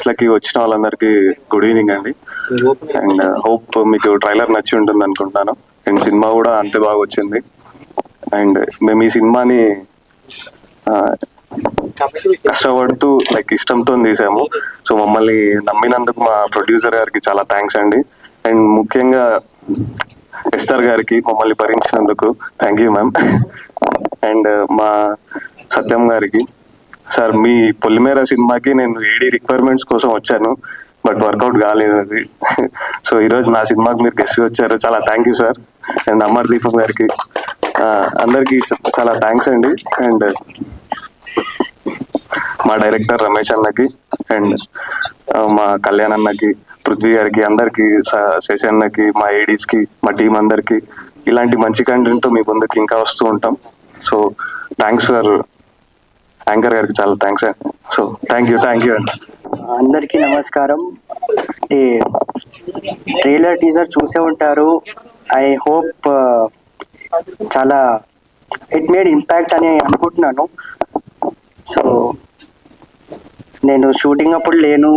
లకి వచ్చిన వాళ్ళందరికీ గుడ్ ఈవినింగ్ అండి. అండ్ హోప్ మీకు ట్రైలర్ నచ్చి ఉంటుంది అనుకుంటున్నాను. అండ్ సినిమా కూడా అంతే బాగా వచ్చింది. అండ్ మేము ఈ సినిమాని కష్టపడుతూ ఇష్టంతో తీసాము. సో మమ్మల్ని నమ్మినందుకు మా ప్రొడ్యూసర్ గారికి చాలా థ్యాంక్స్ అండి. అండ్ ముఖ్యంగా ఎస్టర్ గారికి మమ్మల్ని భరించినందుకు థ్యాంక్ యూ మ్యామ్. అండ్ మా సత్యం గారికి, సార్ మీ పొలిమేర సినిమాకి నేను ఏడీ రిక్వైర్మెంట్స్ కోసం వచ్చాను, బట్ వర్కౌట్ కాలేదు అది. సో ఈరోజు నా సినిమాకి మీరు గెస్ట్ వచ్చారు, చాలా thank you sir. And Amar దీపం గారికి, అందరికి చాలా థ్యాంక్స్ అండి. అండ్ మా డైరెక్టర్ రమేష్ అన్నకి, అండ్ మా కళ్యాణ్ అన్నకి, పృథ్వీ గారికి, అందరికి, శశి అన్నకి, మా ఏడీస్ కి, మా టీం అందరికి ఇలాంటి మంచి కంటెంట్ తో మీ ముందుకి ఇంకా వస్తూ ఉంటాం. So thanks sir. యాంకర్ గారికి చాలా థ్యాంక్స్. సో థ్యాంక్ యూ అండి. అందరికీ నమస్కారం. ట్రైలర్ టీజర్ చూసే ఉంటారు. ఐ హోప్ చాలా ఇట్ మేడ్ ఇంపాక్ట్ అని అనుకుంటున్నాను. సో నేను షూటింగ్ అప్పుడు లేను,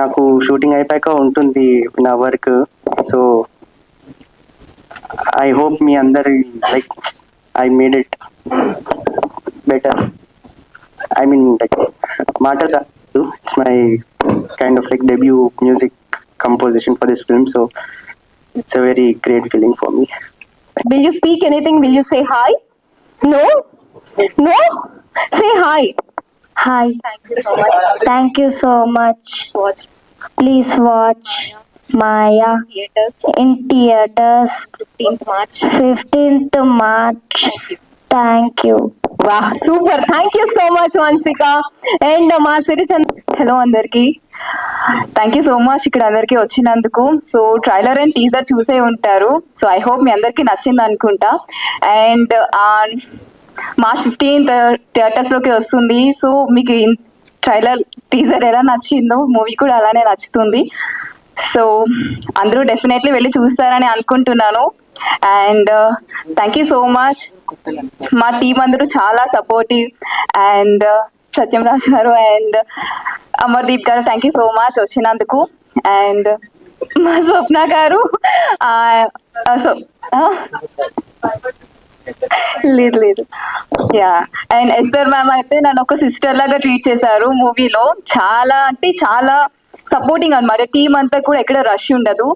నాకు షూటింగ్ అయిపోయాక ఉంటుంది నా వర్క్. సో ఐ హోప్ మీ అందరి I made it better. I mean, Matata, it's my kind of debut music composition for this film, so it's a very great feeling for me. Will you speak anything? Will you say hi? No? No? Say hi. Hi. Thank you so much. Thank you so much. Watch Please watch Maya theaters in theaters 15th March. 15th March. Thank you. Wow, super. Thank you so much, Vanshika. And మా సిరిచంద్, hello అందరికి, thank you so much ఇక్కడ అందరికి వచ్చినందుకు. So trailer and teaser చూసే ఉంటారు. So I hope మీ అందరికి నచ్చింది అనుకుంటా. అండ్ March 15th థియేటర్స్ లోకి వస్తుంది. సో మీకు ట్రైలర్ టీజర్ ఎలా నచ్చిందో మూవీ కూడా అలానే నచ్చుతుంది. సో అందరూ డెఫినెట్లీ వెళ్ళి చూస్తారని అనుకుంటున్నాను. And thank you so much. మా టీం అందరూ చాలా సపోర్టివ్. అండ్ సత్యం రాజ్ గారు అండ్ అమర్దీప్ గారు, థ్యాంక్ యూ సో మచ్ వచ్చినందుకు. అండ్ మా స్వప్న గారు, లేదు యా. అండ్ ఎస్టర్ మ్యామ్ అయితే నన్ను ఒక సిస్టర్ లాగా ట్రీట్ చేశారు మూవీలో. చాలా అంటే చాలా సపోర్టింగ్ అనమాట. టీం అంతా కూడా ఎక్కడ రష్ ఉండదు.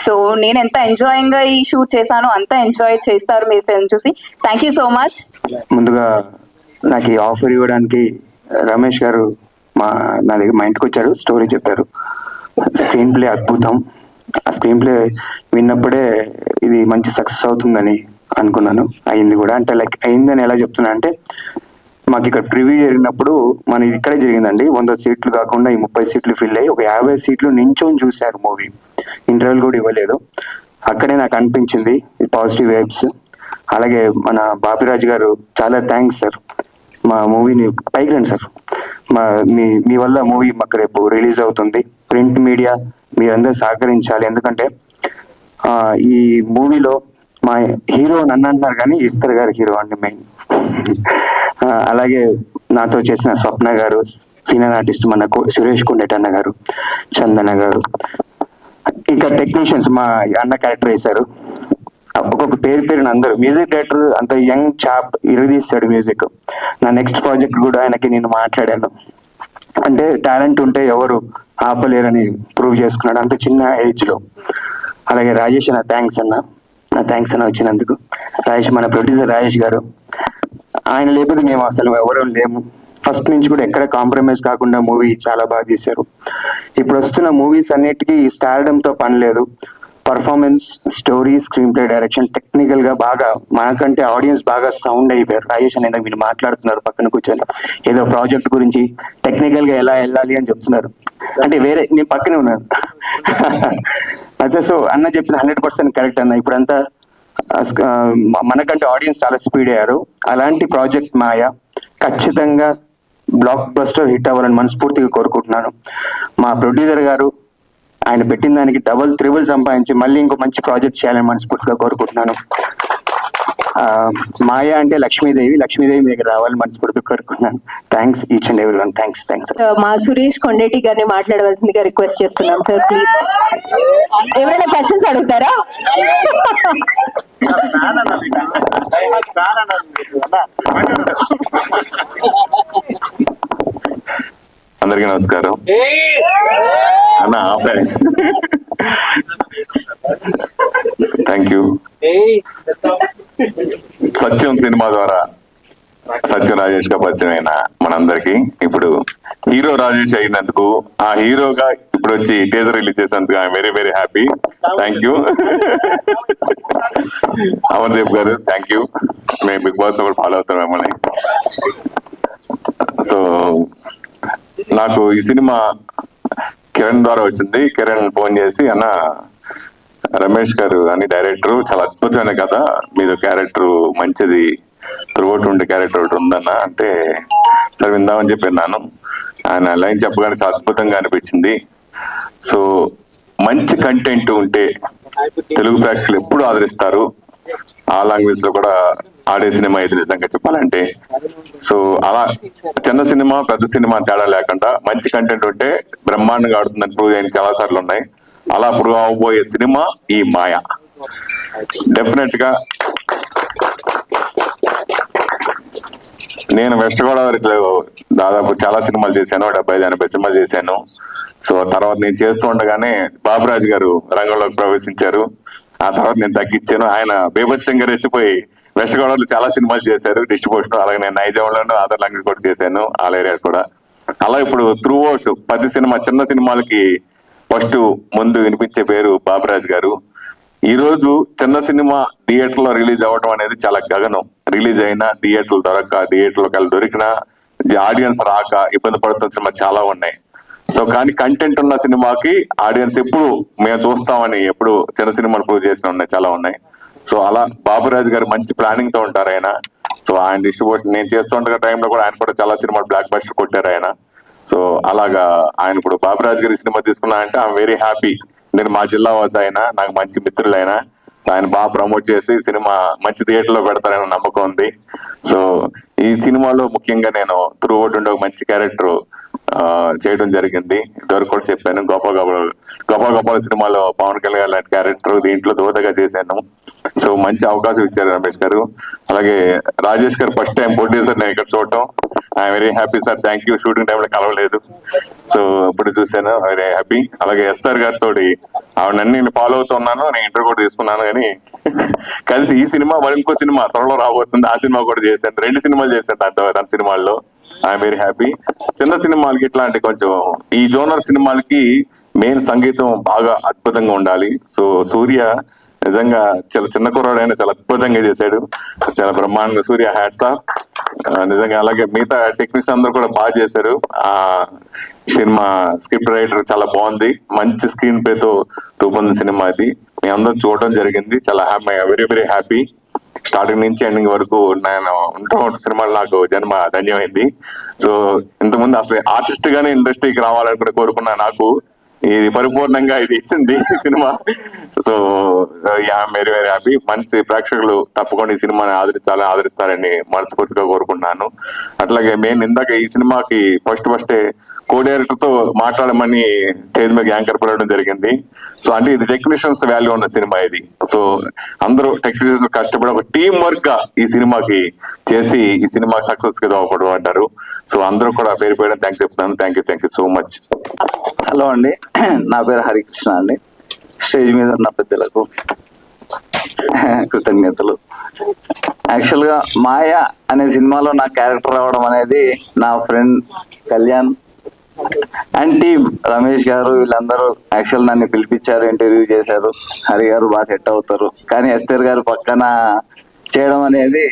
సో నేను ఎంత ఎంజాయింగ్ గా ఈ షూట్ చేశానో అంత ఎంజాయ్ చేస్తారు మీరు ఫిల్మ్ చూసి. Thank you so much. ముందుగా నాకు ఈ ఆఫర్ ఇవ్వడానికి రమేష్ గారు నా దగ్గర మా ఇంటికి వచ్చారు, స్టోరీ చెప్పారు. స్క్రీన్ ప్లే అద్భుతం. ఆ స్క్రీన్ ప్లే విన్నప్పుడే ఇది మంచి సక్సెస్ అవుతుందని అనుకున్నాను. అయింది కూడా. అంటే అయిందని ఎలా చెప్తున్నా అంటే, మాకు ఇక్కడ ప్రివ్యూ జరిగినప్పుడు మనకి ఇక్కడే జరిగిందండి. 100 సీట్లు కాకుండా ఈ 30 సీట్లు ఫిల్ అయ్యి ఒక 50 సీట్లు నించొని చూశారు మూవీ. ఇంటర్వ్యూలు కూడా ఇవ్వలేదు. అక్కడే నాకు అనిపించింది పాజిటివ్ వైబ్స్. అలాగే మన బాపిరాజు గారు, చాలా థ్యాంక్స్ సార్. మా మూవీని పైకి రండి సార్. మీ వల్ల మూవీ మాకు రేపు రిలీజ్ అవుతుంది. ప్రింట్ మీడియా మీరందరూ సహకరించాలి. ఎందుకంటే ఈ మూవీలో మా హీరో నన్ను అంటున్నారు కానీ ఈశ్వర్ గారు హీరో అండి మెయిన్. అలాగే నాతో చేసిన స్వప్న గారు, సీనియర్ ఆర్టిస్ట్ మన సురేష్ కుండేటన్న గారు, చందన గారు, ఇంకా టెక్నీషియన్స్ మా అన్న క్యారెక్టర్ వేశారు. ఒక్కొక్క పేరుని అందరూ. మ్యూజిక్ డైరెక్టర్ అంత యంగ్ చాప్ ఇరగదీస్తాడు మ్యూజిక్. నా నెక్స్ట్ ప్రాజెక్ట్ కూడా ఆయనకి నేను మాట్లాడాను. అంటే టాలెంట్ ఉంటే ఎవరు ఆపలేరని ప్రూవ్ చేసుకున్నాడు అంత చిన్న ఏజ్ లో. అలాగే రాజేష్ అన్న, థ్యాంక్స్ అన్న. నా థ్యాంక్స్ అన్న వచ్చినందుకు. రాజేష్ మన ప్రొడ్యూసర్ రాజేష్ గారు, ఆయన లేకపోతే మేము అసలు ఎవరూ లేము. ఫస్ట్ నుంచి కూడా ఎక్కడ కాంప్రమైజ్ కాకుండా మూవీ చాలా బాగా తీశారు. ఇప్పుడు వస్తున్న మూవీస్ అన్నిటికీ స్టార్డమ్ తో పని లేదు. Performance, story, screen play, direction, technical గా బాగా మనకంటే ఆడియన్స్ బాగా సౌండ్ అయిపోయారు. రాజేష్ అనేది మీరు మాట్లాడుతున్నారు పక్కన కూర్చొని, ఏదో ప్రాజెక్ట్ గురించి టెక్నికల్ గా ఎలా వెళ్ళాలి అని చెప్తున్నారు. అంటే వేరే నేను పక్కనే ఉన్నాను. అదే. సో అన్న చెప్పిన 100% కరెక్ట్ అన్న. ఇప్పుడంతా మనకంటే ఆడియన్స్ చాలా స్పీడ్ అయ్యారు. అలాంటి ప్రాజెక్ట్ మాయా ఖచ్చితంగా బ్లాక్ బస్టర్ హిట్ అవ్వాలని మనస్ఫూర్తిగా కోరుకుంటున్నాను. మా ప్రొడ్యూసర్ గారు ఆయన పెట్టిన దానికి డబుల్ త్రిబుల్ సంపాదించి మళ్ళీ ఇంకో మంచి ప్రాజెక్ట్ చేయాలని మనస్ఫూర్తిగా కోరుకుంటున్నాను. మాయ అంటే లక్ష్మీదేవి మీ దగ్గర రావాలని మనస్ఫూర్తిగా కోరుకున్నాను. Thanks each and every one. Thanks. మా సురేష్ కొండేటి గారిని మాట్లాడవలసిందిగా రిక్వెస్ట్ చేస్తున్నాం సార్, ప్లీజ్. ఎవరైనా క్వశ్చన్స్ అడుగుతారా? అందరికీ నమస్కారం అన్న. Thank you. సత్యం సినిమా ద్వారా సత్యం రాజేష్ గా పరిచయం అయిన మనందరికి ఇప్పుడు హీరో రాజేష్ అయినందుకు, ఆ హీరోగా ఇప్పుడు వచ్చి టీజర్ రిలీజ్ చేసినందుకు I'm very very happy. Thank you. Amardeep గారు థ్యాంక్ యూ. మేము బిగ్ బాస్ లో కూడా ఫాలో అవుతాం మిమ్మల్ని. సో నాకు ఈ సినిమా కిరణ్ ద్వారా వచ్చింది. కిరణ్ ఫోన్ చేసి, అన్న రమేష్ గారు అని డైరెక్టర్, చాలా అద్భుతమైన కథ, మీద క్యారెక్టర్ మంచిది, త్రూఅవుట్ ఉండే క్యారెక్టర్ ఒకటి ఉందన్న అంటే సరే విందామని చెప్పి విన్నాను. ఆయన లైన్ చెప్పగానే చాలా అద్భుతంగా అనిపించింది. సో మంచి కంటెంట్ ఉంటే తెలుగు ప్రేక్షకులు ఎప్పుడు ఆదరిస్తారు. ఆ లాంగ్వేజ్ లో కూడా ఆడే సినిమా ఇది నిజంగా చెప్పాలంటే. సో అలా చిన్న సినిమా పెద్ద సినిమా తేడా లేకుండా మంచి కంటెంట్ ఉంటే బ్రహ్మాండంగా ఆడుతుందని ప్రూవ్ అయిన చాలా సార్లు ఉన్నాయి. అలా ప్రూవ్ అవబోయే సినిమా ఈ మాయ. డెఫినెట్ గా నేను వెస్ట్ గోదావరిలో దాదాపు చాలా సినిమాలు చేశాను, 70-80 సినిమాలు చేశాను. సో తర్వాత నేను చేస్తూ ఉండగానే బాబురాజు గారు రంగంలోకి ప్రవేశించారు. ఆ తర్వాత నేను తగ్గించాను. ఆయన బీభత్సంగా రెచ్చిపోయి వెస్ట్ గోదావరిలో చాలా సినిమాలు చేశారు డిస్ట్రిబ్యూషన్. అలాగే నేను నైజాంలోనూ ఆధార్ లాంగ్వేజ్ కూడా చేశాను, ఆల్ ఏరియా కూడా. అలా ఇప్పుడు త్రూ అవుట్ 10 సినిమా చిన్న సినిమాలకి ఫస్ట్ ముందు వినిపించే పేరు బాబురాజు గారు. ఈ రోజు చిన్న సినిమా థియేటర్ లో రిలీజ్ అవ్వడం అనేది చాలా గగనం. రిలీజ్ అయినా థియేటర్లు థియేటర్లోకి వెళ్ళి దొరికినా ఆడియన్స్ రాక ఇబ్బంది పడుతున్న సినిమా చాలా ఉన్నాయి. సో కానీ కంటెంట్ ఉన్న సినిమాకి ఆడియన్స్ ఎప్పుడు మేము చూస్తామని ఎప్పుడు చిన్న సినిమాలు ప్రూవ్ చేసిన ఉన్నాయి, చాలా ఉన్నాయి. సో అలా బాబురాజు గారు మంచి ప్లానింగ్ తో ఉంటారు ఆయన. సో ఆయన డిస్ట్రిబ్యూషన్ నేను చేస్తుండే టైంలో కూడా ఆయన కూడా చాలా సినిమాలు బ్లాక్ బస్టర్ కొట్టారు ఆయన. సో అలాగా ఆయన ఇప్పుడు బాబురాజు గారి సినిమా తీసుకున్నా అంటే ఐఎమ్ వెరీ హ్యాపీ. నేను మా జిల్లా వాసి అయినా, నాకు మంచి మిత్రులైనా, ఆయన బాగా ప్రమోట్ చేసి సినిమా మంచి థియేటర్ లో పెడతారని నమ్మకం ఉంది. సో ఈ సినిమాలో ముఖ్యంగా నేను త్రూ అవుట్ ఉండే ఒక మంచి క్యారెక్టర్ చేయడం జరిగింది. ఇదివరకు కూడా చెప్పాను, గోపాల్ సినిమాలో పవన్ కళ్యాణ్ లాంటి క్యారెక్టర్ దీంట్లో దోతగా చేశాను. సో మంచి అవకాశం ఇచ్చారు రమేష్ గారు. అలాగే రాజేష్ గారు ఫస్ట్ టైం ప్రొడ్యూసర్ నేను ఇక్కడ చూడటం I'm very happy sir. Thank you. Shooting టైంలో కలవలేదు, సో ఇప్పుడు చూశాను, వెరీ హ్యాపీ. అలాగే ఎస్ఆర్ గారితో ఆవిడన్నీ నేను ఫాలో అవుతున్నాను, నేను ఇంటర్వ్యూ కూడా తీసుకున్నాను. కానీ కలిసి ఈ సినిమా మరి ఇంకో సినిమా త్వరలో రాబోతుంది, ఆ సినిమా కూడా చేశాను. 2 సినిమాలు చేశాను తన సినిమాల్లో. I'm very happy. చిన్న సినిమాలకి ఇట్లాంటి కొంచెం ఈ జోనర్ సినిమాలకి మెయిన్ సంగీతం బాగా అద్భుతంగా ఉండాలి. సో సూర్య నిజంగా చాలా చిన్న కుర్రాడైనా చాలా అద్భుతంగా చేశాడు, చాలా బ్రహ్మాండంగా. సూర్య హ్యాట్స్ ఆఫ్ నిజంగా. అలాగే మిగతా టెక్నీషియన్ అందరూ కూడా బాగా చేశారు. ఆ సినిమా స్క్రిప్ట్ రైటర్ చాలా బాగుంది, మంచి స్క్రీన్ ప్లే తో రూపొందిన సినిమా ఇది. మీ అందరూ చూడడం జరిగింది, చాలా వెరీ వెరీ హ్యాపీ. స్టార్టింగ్ నుంచి ఎండింగ్ వరకు నేను ఉంటున్న సినిమాలు నాకు జన్మ ధన్యమైంది. సో ఇంతకుముందు అసలు ఆర్టిస్ట్ గానే ఇండస్ట్రీకి రావాలని కూడా కోరుకున్నా, నాకు ఇది పరిపూర్ణంగా ఇది ఇచ్చింది cinema. So very very happy. మంచి ప్రేక్షకులు తప్పకుండా ఈ సినిమాని ఆదరిస్తారని మనస్ఫూర్తిగా కోరుకుంటున్నాను. అట్లాగే మేము ఇందాక ఈ సినిమాకి ఫస్టే కో డైరెక్టర్ తో మాట్లాడమని స్టేజ్ మీద యాంకర్ పడడం జరిగింది. సో అంటే ఇది టెక్నీషియన్స్ వాల్యూ ఉన్న సినిమా ఇది. సో అందరూ టెక్నీషియన్స్ కష్టపడి ఒక టీం వర్క్ గా ఈ సినిమాకి చేసి ఈ సినిమా సక్సెస్ గా దోహదపడ్డారు. సో అందరూ కూడా పేరు పేరు థ్యాంక్స్ చెప్తున్నాను. Thank you so much. Hello అండి, నా పేరు హరికృష్ణ అండి. స్టేజ్ మీద ఉన్న పెద్దలకు కృతజ్ఞతలు. యాక్చువల్ గా మాయ అనే సినిమాలో నా క్యారెక్టర్ రావడం అనేది నా friend Kalyan and team Ramesh గారు వీళ్ళందరూ యాక్చువల్ నన్ను పిలిపించారు, ఇంటర్వ్యూ చేశారు. హరి గారు బాగా సెట్ అవుతారు, కానీ ఎస్తర్ గారు పక్కన చేయడం అనేది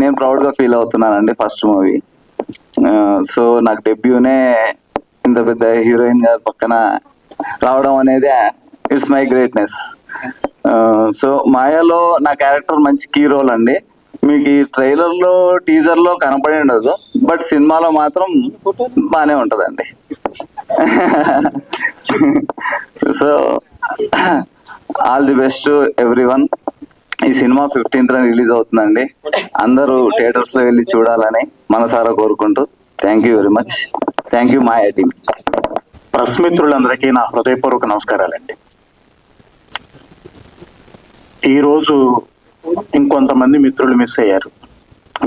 నేను ప్రౌడ్ గా ఫీల్ అవుతున్నానండి. ఫస్ట్ మూవీ, సో నాకు డెబ్యూనే ఇంత పెద్ద హీరోయిన్ గారు పక్కన రావడం అనేది ఇట్స్ మై గ్రేట్నెస్. సో మాయాలో నా క్యారెక్టర్ మంచి కీ రోల్ అండి. మీకు ఈ ట్రైలర్ లో టీజర్ లో కనపడి ఉండదు, బట్ సినిమాలో మాత్రం బానే ఉంటదండి. So all the best every one. ఈ సినిమా 15th రిలీజ్ అవుతుందండి. అందరూ థియేటర్స్ లో వెళ్ళి చూడాలని మనసారా కోరుకుంటూ thank you very much. Thank you Maya team. Press మిత్రులందరికీ నా హృదయపూర్వక నమస్కారాలండి. ఈరోజు ఇంకొంతమంది మిత్రులు మిస్ అయ్యారు.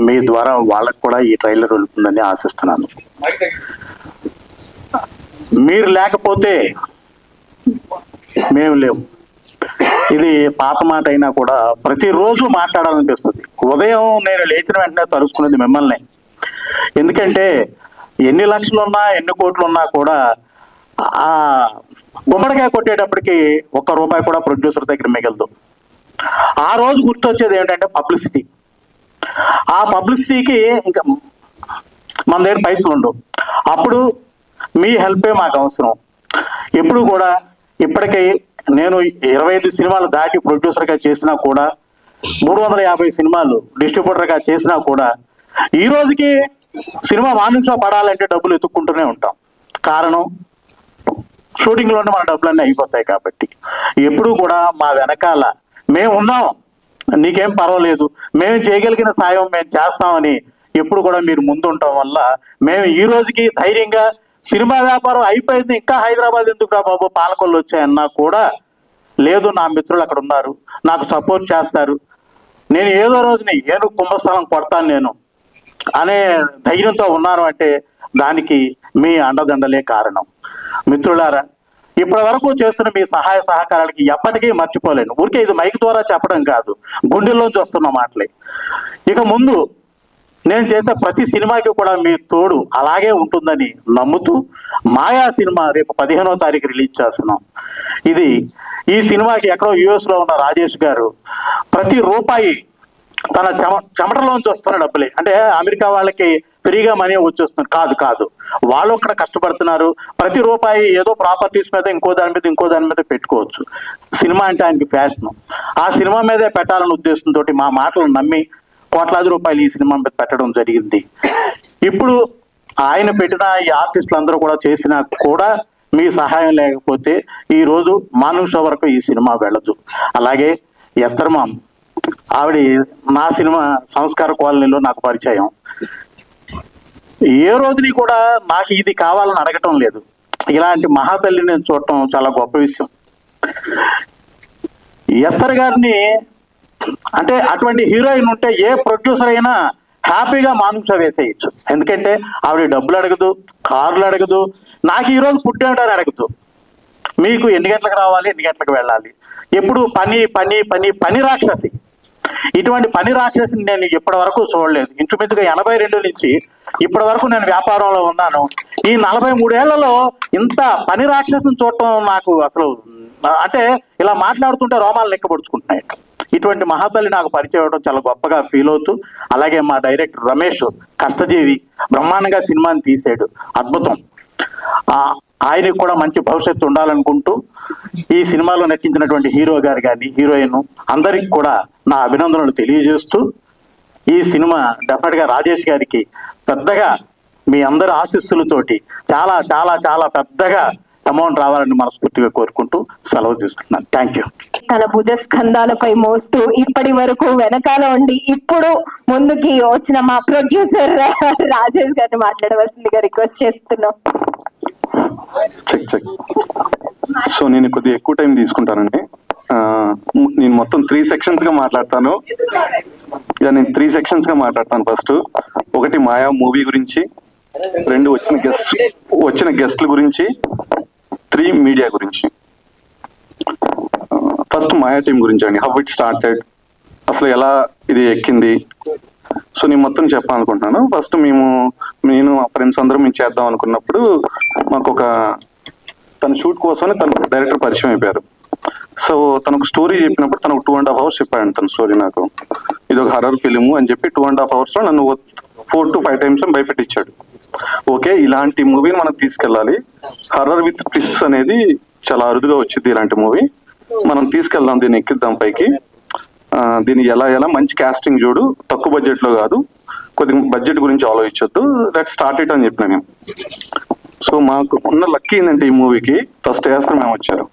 మీ ద్వారా వాళ్ళకు కూడా ఈ ట్రైలర్ వెళ్తుందని ఆశిస్తున్నాను. మీరు లేకపోతే మేము లేవు. ఇది పాత మాట అయినా కూడా ప్రతిరోజు మాట్లాడాలనిపిస్తుంది. ఉదయం నేను లేచిన వెంటనే తలుసుకునేది మిమ్మల్ని. ఎందుకంటే ఎన్ని లక్షలున్నా ఎన్ని కోట్లున్నా కూడా ఆ గుమ్మడికాయ కొట్టేటప్పటికి ₹1 కూడా ప్రొడ్యూసర్ దగ్గర మిగలదు. ఆ రోజు గుర్తొచ్చేది ఏంటంటే పబ్లిసిటీ. ఆ పబ్లిసిటీకి ఇంకా మన దగ్గర పైసలు ఉండవు. అప్పుడు మీ హెల్పే మాకు అవసరం. ఎప్పుడు కూడా ఇప్పటికీ నేను 25 సినిమాలు దాటి ప్రొడ్యూసర్గా చేసినా కూడా 350 సినిమాలు డిస్ట్రిబ్యూటర్గా చేసినా కూడా ఈ రోజుకి సినిమా వాణిజ్యంలో పడాలంటే డబ్బులు ఎత్తుక్కుంటూనే ఉంటాం. కారణం షూటింగ్లోనే మన డబ్బులన్నీ అయిపోతాయి. కాబట్టి ఎప్పుడు కూడా మా వెనకాల మేము ఉన్నాం, నీకేం పర్వాలేదు, మేము చేయగలిగిన సాయం మేము చేస్తామని ఎప్పుడు కూడా మీరు ముందు ఉండటం వల్ల మేము ఈ రోజుకి ధైర్యంగా సినిమా వ్యాపారం అయిపోయింది, ఇంకా హైదరాబాద్ ఎందుకు రా బాబు పాలకొల్లు వచ్చాయన్నా కూడా లేదు, నా మిత్రులు అక్కడ ఉన్నారు, నాకు సపోర్ట్ చేస్తారు, నేను ఏదో రోజుని ఏను కుంభస్థలం కొడతాను నేను అనే ధైర్యంతో ఉన్నాను అంటే దానికి మీ అండదండలే కారణం. మిత్రులారా, ఇప్పటి వరకు చేస్తున్న మీ సహాయ సహకారాలకి ఎప్పటికీ మర్చిపోలేను. ఊరికే ఇది మైక్ ద్వారా చెప్పడం కాదు, గుండెల్లోంచి వస్తున్న మాటలే. ఇక ముందు నేను చేసే ప్రతి సినిమాకి కూడా మీ తోడు అలాగే ఉంటుందని నమ్ముతూ మాయా సినిమా రేపు 15వ తారీఖు రిలీజ్ చేస్తున్నాం. ఈ సినిమాకి ఎక్కడో యుఎస్ లో ఉన్న రాజేష్ గారు ప్రతి రూపాయి తన చెమటలోంచి వస్తున్న డబ్బులే. అంటే అమెరికా వాళ్ళకి ఫ్రీగా మనీ వచ్చేస్తున్నారు కాదు, వాళ్ళు అక్కడ కష్టపడుతున్నారు. ప్రతి రూపాయి ఏదో ప్రాపర్టీస్ మీద ఇంకో దాని మీద పెట్టుకోవచ్చు. సినిమా అంటే ఆయనకి ఫ్యాషన్. ఆ సినిమా మీదే పెట్టాలన్న ఉద్దేశంతో మా మాటలు నమ్మి కోట్లాది రూపాయలు ఈ సినిమా మీద పెట్టడం జరిగింది. ఇప్పుడు ఆయన పెట్టిన ఈ ఆర్టిస్టులు అందరూ కూడా చేసినా కూడా మీ సహాయం లేకపోతే ఈ రోజు మానుష వరకు ఈ సినిమా వెళ్ళదు. అలాగే ఎస్తర్మాం ఆవిడ నా సినిమా సంస్కార కాలనీలో నాకు పరిచయం. ఏ రోజుని కూడా నాకు ఇది కావాలని అడగటం లేదు. ఇలాంటి మహాతల్లిని నేను చూడటం చాలా గొప్ప విషయం. ఎస్తర్ గారిని అంటే అటువంటి హీరోయిన్ ఉంటే ఏ ప్రొడ్యూసర్ అయినా హ్యాపీగా మానుష వేసేయచ్చు. ఎందుకంటే ఆవిడ డబ్బులు అడగదు, కార్లు అడగదు, నాకు ఈరోజు పుట్టేమిటని అడగదు, మీకు ఎన్ని గంటలకు రావాలి, ఎన్ని గంటలకు వెళ్ళాలి, ఎప్పుడు పని పని పని పని రాక్షసి. ఇటువంటి పని రాక్షసిని నేను ఇప్పటి వరకు చూడలేదు. ఇంచుమించుగా 82 నుంచి ఇప్పటి వరకు నేను వ్యాపారంలో ఉన్నాను. ఈ 43 ఏళ్లలో ఇంత పని రాక్షసిని చూడటం నాకు అసలు అంటే ఇలా మాట్లాడుతుంటే రోమాలు లెక్కపడుచుకుంటున్నాయి. ఇటువంటి మహాతల్లి నాకు పరిచయం అవ్వడం చాలా గొప్పగా ఫీల్ అవుతూ, అలాగే మా డైరెక్టర్ రమేష్ కష్టజీవి బ్రహ్మాండంగా సినిమాని తీసాడు, అద్భుతం. ఆయనకి కూడా మంచి భవిష్యత్తు ఉండాలనుకుంటూ ఈ సినిమాలో నటించినటువంటి హీరో గారు కానీ హీరోయిన్ అందరికి కూడా నా అభినందనలు తెలియజేస్తూ ఈ సినిమా డెఫినెట్ గా రాజేష్ గారికి పెద్దగా మీ అందరి ఆశీస్సులతోటి చాలా చాలా చాలా పెద్దగా అమౌంట్ రావాలని మనస్ఫూర్తిగా కోరుకుంటూ సెలవు తీసుకుంటున్నాను. Thank you. తన భుజ స్కంధాలపై మోస్తూ ఇప్పటి వరకు వెనకాల ఉండి ఇప్పుడు ముందుకి వచ్చిన మా ప్రొడ్యూసర్ రాజేష్ గారిని మాట్లాడవలసిందిగా రిక్వెస్ట్ చేస్తున్నాం. సో నేను కొద్దిగా ఎక్కువ టైం తీసుకుంటానండి. నేను మొత్తం 3 సెక్షన్స్ గా మాట్లాడతాను. నేను 3 సెక్షన్స్ గా మాట్లాడతాను. ఫస్ట్ ఒకటి మాయా మూవీ గురించి, 2 వచ్చిన గెస్ట్ల గురించి, 3 మీడియా గురించి. ఫస్ట్ మాయా టీం గురించి అండి. హౌ ఇట్ స్టార్టెడ్, అసలు ఎలా ఇది ఎక్కింది. సో నేను మొత్తం చెప్పాలనుకుంటున్నాను. ఫస్ట్ నేను మా ఫ్రెండ్స్ అందరం మేము చేద్దాం అనుకున్నప్పుడు మాకు తన షూట్ కోసమని తన డైరెక్టర్ పరిచయం అయిపోయారు. సో తనకు స్టోరీ చెప్పినప్పుడు తనకు 2.5 hours చెప్పాడు తన స్టోరీ నాకు. ఇది ఒక హర్రర్ ఫిలిము అని చెప్పి 2.5 hours లో నన్ను 4 to 5 times భయపెట్టించాడు. ఓకే, ఇలాంటి మూవీని మనం తీసుకెళ్ళాలి, హర్రర్ విత్ ట్విస్ట్ అనేది చాలా అరుదుగా వచ్చింది ఇలాంటి మూవీ, మనం తీసుకెళ్దాం, దీన్ని ఎక్కిద్దాం పైకి, దీన్ని ఎలా మంచి కాస్టింగ్ చూడు, తక్కువ బడ్జెట్ లో కాదు, కొద్దిగా బడ్జెట్ గురించి ఆలోచించొద్దు, లెట్ స్టార్ట్ ఇట్ అని చెప్పిన నేను. సో మాకు ఉన్న లక్కీ ఏంటంటే ఈ మూవీకి ఫస్ట్ ఏస్తర్ మేము వచ్చారు.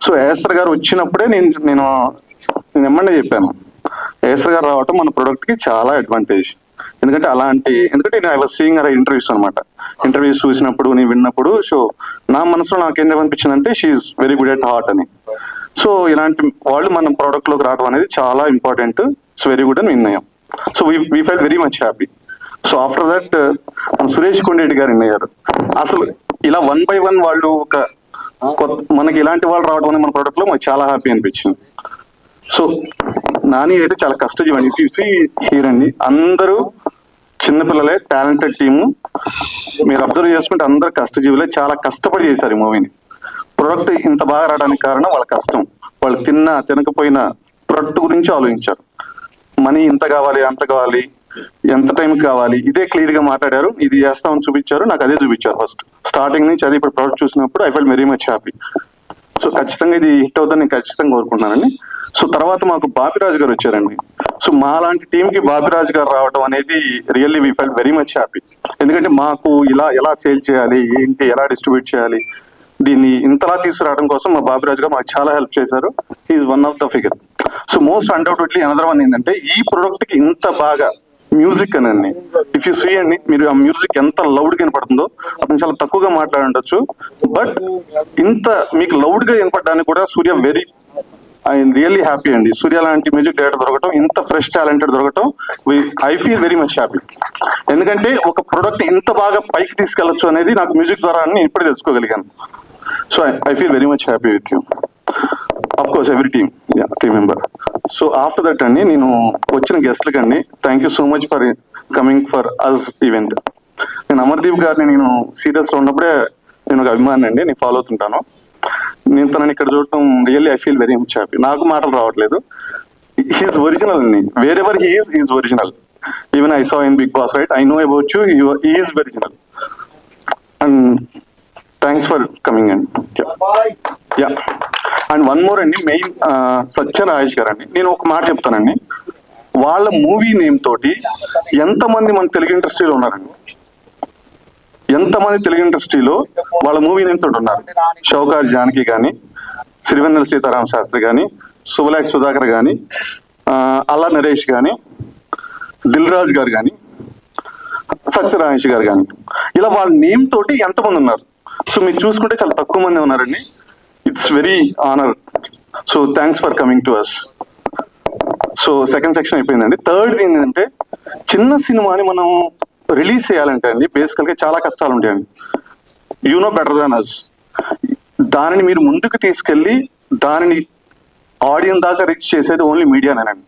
సో ఏస్తర్ గారు వచ్చినప్పుడే నేను ఎమ్మండే చెప్పాను, ఎస్ఆర్ గారు రావటం మన ప్రొడక్ట్ కి చాలా అడ్వాంటేజ్. ఎందుకంటే నేను I was seeing uh interviews అనమాట. ఇంటర్వ్యూస్ చూసినప్పుడు నేను విన్నప్పుడు సో నా మనసులో నాకేం అనిపించింది అంటే she's very good at heart అని. సో ఇలాంటి వాళ్ళు మన ప్రోడక్ట్ లోకి రావడం అనేది చాలా ఇంపార్టెంట్. ఇట్స్ వెరీ గుడ్ అని విన్నాం. So we felt very much happy. So after that మన సురేష్ కొండరెడ్డి గారు అయ్యారు. అసలు ఇలా 1 by 1 వాళ్ళు మనకి ఇలాంటి వాళ్ళు రావడం అనేది మన ప్రోడక్ట్ లో మనకు చాలా హ్యాపీ అనిపించింది. సో నాని అయితే చాలా కష్టజీవండి. హీరోని అందరూ చిన్నపిల్లలే, టాలెంటెడ్ టీము. మీరు అబ్జర్వ్ చేసుకుంటే అందరు కష్టజీవులే, చాలా కష్టపడి చేశారు ఈ మూవీని. ప్రొడక్ట్ ఇంత బాగా రావడానికి కారణం వాళ్ళ కష్టం. వాళ్ళు తినకపోయిన ప్రొడక్ట్ గురించి ఆలోచించారు. మనీ ఇంత కావాలి, అంత కావాలి, ఎంత టైంకి కావాలి, ఇదే క్లియర్ గా మాట్లాడారు. ఇది చేస్తామని చూపించారు, నాకు అదే చూపించారు ఫస్ట్ స్టార్టింగ్ నుంచి. అది ఇప్పుడు ప్రొడక్ట్ చూసినప్పుడు I felt very much happy. So ఖచ్చితంగా ఇది హిట్ అవుతుందని నేను ఖచ్చితంగా కోరుకుంటున్నానండి. సో తర్వాత మాకు బాపిరాజు గారు వచ్చారండి. సో మా లాంటి టీమ్ కి బాపిరాజు గారు రావడం అనేది really we felt very much happy. ఎందుకంటే మాకు ఎలా సేల్ చేయాలి, ఏంటి, ఎలా డిస్ట్రిబ్యూట్ చేయాలి, దీన్ని ఇంతలా తీసుకురావడం కోసం మా బాపిరాజు గారు మాకు చాలా హెల్ప్ చేశారు. He's one of the figure. So most undoubtedly another one ఏంటంటే ఈ ప్రొడక్ట్ కి ఇంత బాగా మ్యూజిక్ అనండి, ఇఫ్ యూ సీ అండి, మీరు ఆ మ్యూజిక్ ఎంత లౌడ్ గా వినపడుతుందో, అతను చాలా తక్కువగా మాట్లాడుండొచ్చు, బట్ ఇంత మీకు లౌడ్ గా వినపడడానికి కూడా సూర్య ఐఎమ్ రియల్లీ హ్యాపీ అండి. సూర్య లాంటి మ్యూజిక్ డైరెక్టర్ దొరకటం, ఇంత ఫ్రెష్ టాలెంటెడ్ దొరకటం, I feel very much happy. ఎందుకంటే ఒక ప్రొడక్ట్ ఇంత బాగా పైకి తీసుకెళ్లొచ్చు అనేది నాకు మ్యూజిక్ ద్వారా నేను ఇప్పుడే తెలుసుకోగలిగాను. So I feel very much happy with you, of course every team member. So after that అండి, నేను వచ్చిన గెస్ట్లకి అండి thank you so much for coming for us event. నేను అమర్దీప్ గారిని నేను సీరియస్ లో ఉన్నప్పుడే నేను ఒక అభిమాని అండి, నేను ఫాలో అవుతుంటాను. నేను తనని ఇక్కడ చూడటం really I feel very much happy. నాకు మాటలు రావట్లేదు. హీఈస్ ఒరిజినల్ అండి. Wherever he's original. Even I saw in Bigg Boss, right? I know about you, he's original. And thanks for coming అండి. యా, అండ్ వన్ మోర్ అండి, main Satya Rajesh garu అండి. నేను ఒక మాట చెప్తానండి, వాళ్ళ మూవీ నేమ్ తోటి ఎంతమంది మన తెలుగు ఇండస్ట్రీలో ఉన్నారండి, ఎంతమంది తెలుగు ఇండస్ట్రీలో వాళ్ళ మూవీ నేమ్ తోటి ఉన్నారు. షౌకార్ జానకి కానీ, సిరివెన్నెల సీతారామ శాస్త్రి కానీ, శుభలేఖ సుధాకర్ కానీ, అల్లా నరేష్ కానీ, దిల్ రాజు గారు కానీ, సత్య రాజేష్ గారు కానీ, ఇలా వాళ్ళ నేమ్ తోటి ఎంతమంది ఉన్నారు. సో మీరు చూసుకుంటే చాలా తక్కువ మంది ఉన్నారండి. It's very honour. So thanks for coming to us. So second section అయిపోయిందండి. థర్డ్ ఏంటంటే, చిన్న సినిమాని మనం రిలీజ్ చేయాలంటే అండి బేసికల్ గా చాలా కష్టాలు ఉంటాయండి. యు నో బెటర్ దాన్ అస్. దానిని మీరు ముందుకు తీసుకెళ్లి దానిని ఆడియన్స్ దాకా రీచ్ చేసేది ఓన్లీ మీడియానేనండి.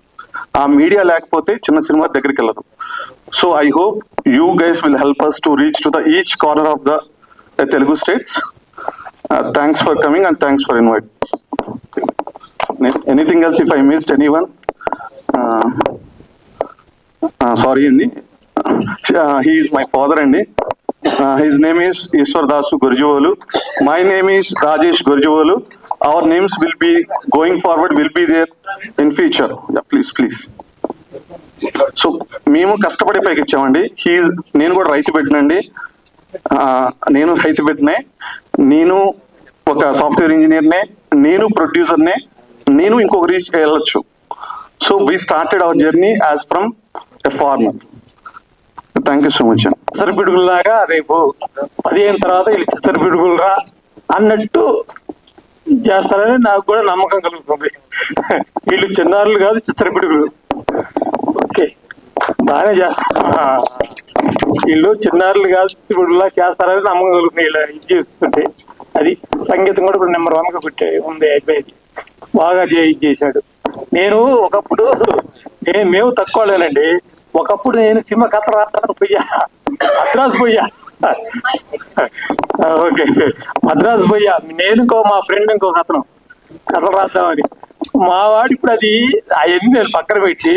ఆ మీడియా లేకపోతే చిన్న సినిమా దగ్గరికి వెళ్ళదు. So I hope you guys will help us to reach to the each corner of the Telugu states. Thanks for coming and thanks for inviting. Anything else if I missed anyone? Sorry Andi. He is my father Andi. His name is Ishwar Dasu Gurjuvolu. My name is Rajesh Gurjuvolu. Our names will be going forward, will be there in future. Yeah, please. So మేము కష్టపడి పైకి ఇచ్చామండి. నేను కూడా రైతు పెట్టినండి. నేను రైతు పెట్టినే, నేను ఒక సాఫ్ట్వేర్ ఇంజనీర్నే, నేను ప్రొడ్యూసర్నే, నేను ఇంకొక రీచ్ వెళ్ళొచ్చు. So we started our journey as from a farmer. Thank you so much అండి. చిచ్చరపిడుగులాగా రేపు 15 తర్వాత వీళ్ళు చిచ్చరపిడుగులరా అన్నట్టు చేస్తారని నాకు కూడా నమ్మకం కలుగుతుంది. వీళ్ళు చిన్నారులు కాదు, చిచ్చరపిడుగులు. ఓకే, బాగానే చేస్తా. వీళ్ళు చిన్నారులు కాదు, చిచ్చరపిడుగులా చేస్తారని నమ్మకం కలుగుతుంది. వీళ్ళు ఇది చేస్తుంటే అది సంగీతం కూడా ఇప్పుడు నెంబర్ 1 గా పెట్టే ఉంది. అయిపోయింది, బాగా చేశాడు. నేను ఒకప్పుడు మేము తక్కువలేనండి. ఒకప్పుడు నేను సినిమా కథ రాస్తాను పోయా, మద్రాసు పోయా. ఓకే, మద్రాసు పోయా. నేను మా ఫ్రెండ్ ఇంకొక అతను కథలు రాద్దామని. మా వాడు ఇప్పుడు అది అవన్నీ నేను పక్కన పెట్టి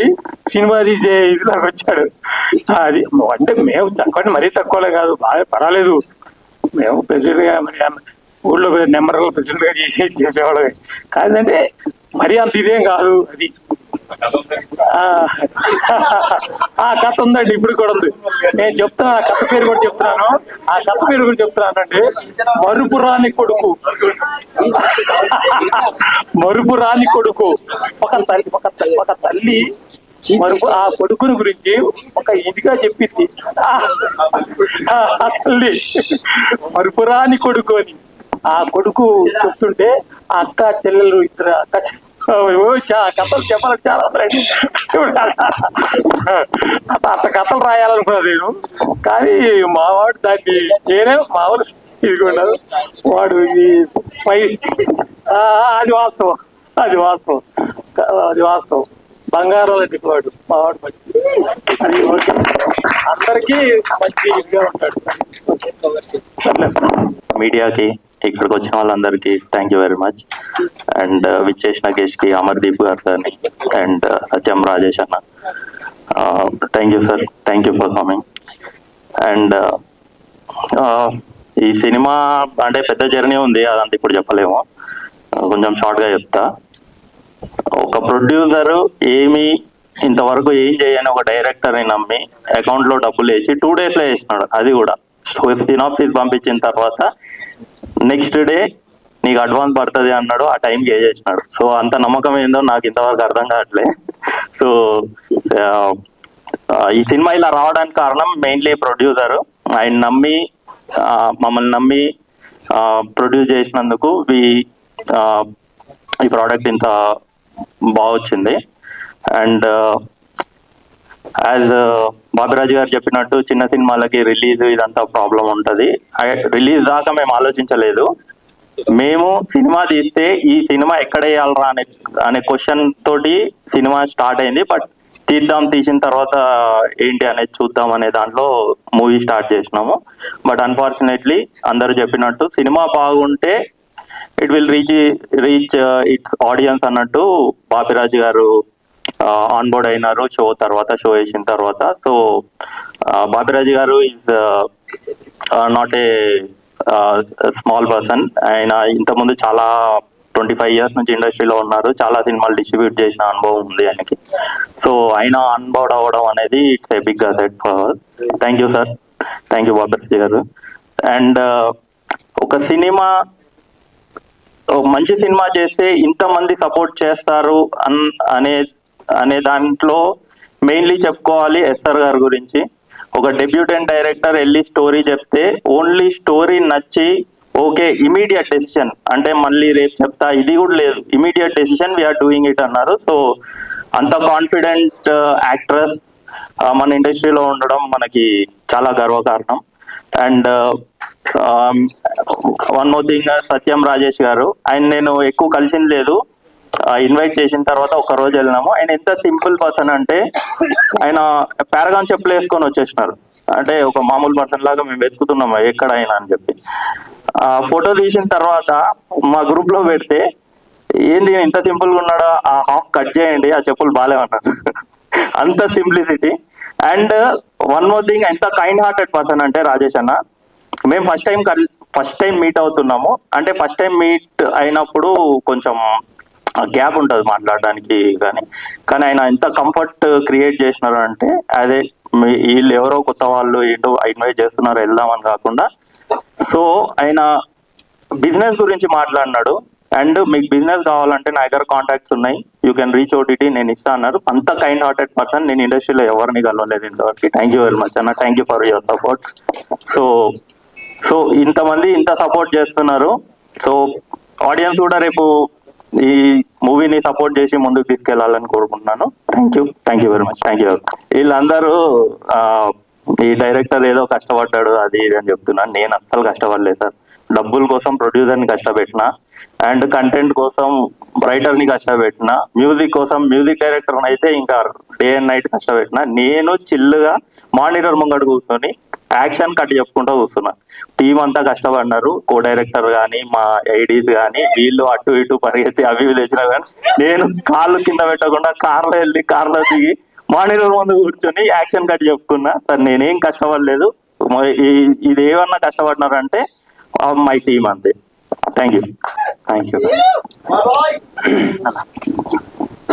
సినిమా తీసే ఇది నాకు వచ్చాడు. అది అంటే మేము తక్కువ, మరీ తక్కువలే కాదు, బాగా పర్వాలేదు. మేము ప్రెసిడెంట్ గా మరి ఊళ్ళో నెంబర్ ప్రెసిడెంట్ గా చేసేవాళ్ళమే కాదంటే మరీ అంత ఇదేం కాదు. అది ఆ కథ ఉందండి, ఇప్పుడు కూడా ఉంది. నేను చెప్తున్నాను, ఆ కథ పేరు కూడా చెప్తున్నాను. ఆ కథ పేరు కూడా చెప్తున్నానండి. మరుపురాని కొడుకు. మరుపురాని కొడుకు. ఒక తల్లి ఆ కొడుకుని గురించి ఒక ఇదిగా చెప్పింది తల్లి మరుపురాని కొడుకు అని. ఆ కొడుకు చెప్తుంటే ఆ అక్క చెల్లెలు ఇద్దరు కథలు చెప్పాలని చాలా అంత కథలు రాయాలనుకున్నా నేను. కానీ మావాడు దాన్ని నేనే మావాడు తీసుకున్నాడు. వాడు అది వాస్తవం, అది వాస్తవం, అది వాస్తవం. బంగారం లాంటి వాడు మావాడు. అది అందరికీ మంచి ఇదిగా ఉంటాడు. మీడియాకి ఇక్కడికి వచ్చిన వాళ్ళందరికీ thank you very much. And విచ్చేసిన గెస్ట్ కి అమర్దీప్ గారు సార్ని అండ్ సత్యం రాజేష్ అన్న, thank you sir, thank you for coming. And ఈ సినిమా అంటే పెద్ద జర్నీ ఉంది, అదంతా ఇప్పుడు చెప్పలేము, కొంచెం షార్ట్ గా చెప్తా. ఒక ప్రొడ్యూసర్ ఇంతవరకు ఏం చేయని ఒక డైరెక్టర్ ని నమ్మి అకౌంట్ లో డబ్బులు వేసి 2 days లో వేసినాడు. అది కూడా సినాప్సిస్ పంపించిన తర్వాత నెక్స్ట్ డే నీకు అడ్వాన్స్ పడుతుంది అన్నాడు, ఆ టైంకి వేసేసినాడు. సో అంత నమ్మకం ఏందో నాకు ఇంతవరకు అర్థం కావట్లే. సో ఈ సినిమా ఇలా రావడానికి కారణం మెయిన్లీ ప్రొడ్యూసర్. ఆయన నమ్మి మమ్మల్ని నమ్మి ప్రొడ్యూస్ చేసినందుకు ఈ ప్రోడక్ట్ ఇంత బాగా వచ్చింది. అండ్ యాజ్ బాబిరాజు గారు చెప్పినట్టు చిన్న సినిమాలకి రిలీజ్ ఇదంతా ప్రాబ్లం ఉంటుంది. రిలీజ్ దాకా మేము ఆలోచించలేదు. మేము సినిమా తీస్తే ఈ సినిమా ఎక్కడ వేయాలరా అనే క్వశ్చన్ తోటి సినిమా స్టార్ట్ అయింది. బట్ తీసిన తర్వాత ఏంటి అనేది చూద్దాం అనే దాంట్లో మూవీ స్టార్ట్ చేసినాము. బట్ అన్ఫార్చునేట్లీ అందరూ చెప్పినట్టు సినిమా బాగుంటే it will reach its audience అన్నట్టు బాపిరాజు గారు ఆన్ బోర్డ్ అయినారు షో వేసిన తర్వాత. సో బాపిరాజు గారు is not a small person. ఆయన ఇంతకుముందు చాలా 25 years నుంచి ఇండస్ట్రీలో ఉన్నారు, చాలా సినిమాలు డిస్ట్రిబ్యూట్ చేసిన అనుభవం ఉంది ఆయనకి. సో ఆయన ఆన్ బోర్డ్ అవ్వడం అనేది it's a big asset for. Thank you sir, thank you Bapiraju garu. And ఒక సినిమా మంచి సినిమా చేస్తే ఇంతమంది సపోర్ట్ చేస్తారు అనే దాంట్లో మెయిన్లీ చెప్పుకోవాలి ఎస్ఆర్ గారి గురించి. ఒక డెబ్యూటెంట్ డైరెక్టర్ వెళ్ళి స్టోరీ చెప్తే ఓన్లీ స్టోరీ నచ్చి ఓకే ఇమీడియట్ డెసిషన్, అంటే మళ్ళీ రేపు చెప్తా ఇది కూడా లేదు, immediate decision we're doing it అన్నారు. సో అంత కాన్ఫిడెంట్ యాక్ట్రెస్ మన ఇండస్ట్రీలో ఉండడం మనకి చాలా గర్వకారణం. And one more thing, Satyam Rajesh garu, ఆయన నేను ఎక్కువ కలిసింది లేదు, ఇన్వైట్ చేసిన తర్వాత ఒక రోజు వెళ్ళినాము. ఆయన ఎంత సింపుల్ పర్సన్ అంటే ఆయన పారగాన్ చెప్పులు వేసుకొని వచ్చేసినారు. అంటే ఒక మామూలు పర్సన్ లాగా మేము వెతుకుతున్నాము ఎక్కడ అయినా అని చెప్పి. ఫోటో తీసిన తర్వాత మా గ్రూప్ లో పెడితే ఏంది ఇంత సింపుల్ గా ఉన్నాడో, ఆ హాఫ్ కట్ చేయండి, ఆ చెప్పులు బాగాలేమన్నారు. అంత simplicity. And one more thing, ఎంత కైండ్ హార్టెడ్ పర్సన్ అంటే రాజేష్ అన్న, మేము ఫస్ట్ టైం మీట్ అవుతున్నాము. అంటే ఫస్ట్ టైం మీట్ అయినప్పుడు కొంచెం గ్యాప్ ఉంటుంది మాట్లాడడానికి, కానీ ఆయన ఎంత కంఫర్ట్ క్రియేట్ చేసినారు అంటే అదే వీళ్ళు ఎవరో కొత్త వాళ్ళు ఏంటో ఇన్వైట్ చేస్తున్నారు వెళ్దామని కాకుండా. సో ఆయన బిజినెస్ గురించి మాట్లాడినాడు. అండ్ మీకు బిజినెస్ కావాలంటే నా దగ్గర కాంటాక్ట్స్ ఉన్నాయి, యూ కెన్ రీచ్ ఓటీటీ, నేను ఇస్తా అన్నారు. అంత కైండ్ హార్టెడ్ పర్సన్ నేను ఇండస్ట్రీలో ఎవరిని కలవలేదు ఇంతవరకు. థ్యాంక్ యూ వెరీ మచ్ అన్న, thank you for your support. So ఇంతమంది ఇంత సపోర్ట్ చేస్తున్నారు. సో ఆడియన్స్ కూడా రేపు ఈ మూవీని సపోర్ట్ చేసి ముందుకు తీసుకెళ్లాలని కోరుకుంటున్నాను. Thank you very much, thank you. వీళ్ళందరూ ఈ డైరెక్టర్ ఏదో కష్టపడ్డాడు అది ఇది అని చెప్తున్నాను. నేను అస్సలు కష్టపడలేదు సార్. డబ్బుల కోసం ప్రొడ్యూసర్ ని కష్టపెట్టిన, అండ్ కంటెంట్ కోసం రైటర్ ని కష్టపెట్టిన, మ్యూజిక్ కోసం మ్యూజిక్ డైరెక్టర్ అయితే ఇంకా డే అండ్ నైట్ కష్టపెట్టిన. నేను చిల్లుగా మానిటర్ ముంగడు కూర్చొని యాక్షన్ కట్ చెప్పుకుంటూ కూర్చున్నా. టీం అంతా కష్టపడినారు, కో డైరెక్టర్ కానీ మా ఐడీస్ కానీ, వీళ్ళు అటు ఇటు పరిగెత్తి అవి తెచ్చినా కానీ నేను కాళ్ళు కింద పెట్టకుండా కార్లో వెళ్ళి కార్లో దిగి మానిటర్ ముందు కూర్చొని యాక్షన్ కట్ చెప్పుకున్నా. సార్ నేనేం కష్టపడలేదు, ఇది ఏమన్నా కష్టపడినారంటే మై టీమ్ అంతే. Thank you.